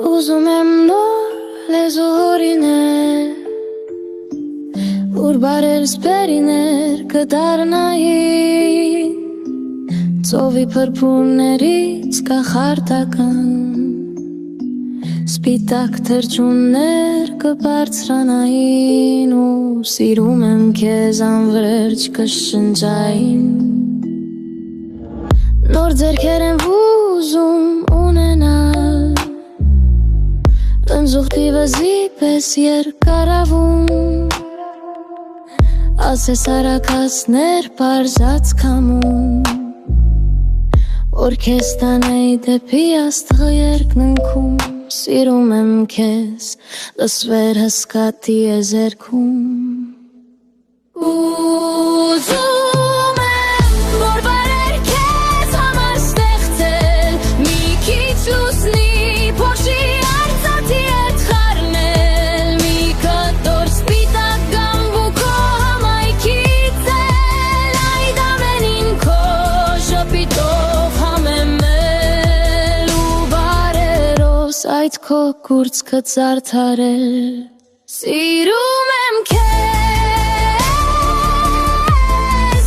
Ուզում եմ նոր լեզուհորիներ Ուր բարել սպերիներ կդարնային Ծովի պրպուններից կախարտական Սպիտակ թրջուններ կբարձրանային Ու սիրում եմ կեզ անվրերջ կշնջային Նոր ձերքեր եմ ուզում ունենալ Ընձուղտի վզի պես երկարավում Ասես արակացներ պարզած կամում Որ կեզ տանեի դեպի աստղը երկնքում Սիրում եմ կեզ լսվեր հսկատի եզերքում Ուզում եմ որ բարեր կեզ համար ստեղծել Մի քիչ լուսնի փոշի արծաթի հետ խառնել Մի կտոր սպիտակ գամբուքո համայքից էլ Այդ ամենին քո շպիտով համեմել ու բարերոս այդ քո կուրծքը զարդարել Սիրում եմ քեզ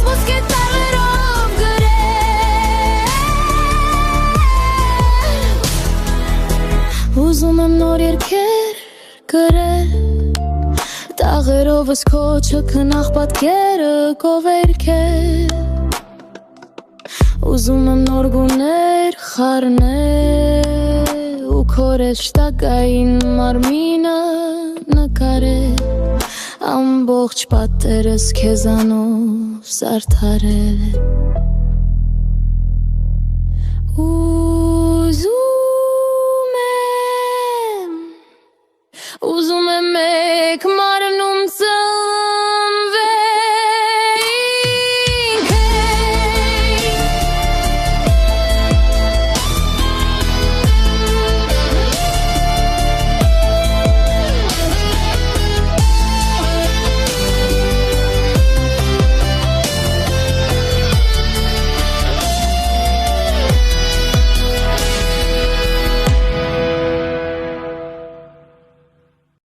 ոսկե տաղերով գրել Ուզում եմ նոր երգեր գրել Տաղերովս քո չքնաղ պատկերը կովերքել Ուզում եմ նոր գուներ խառնել Ու քո ռեշտակային մարմինը նկարել Ամբողջ պատերս քեզանով զարդարել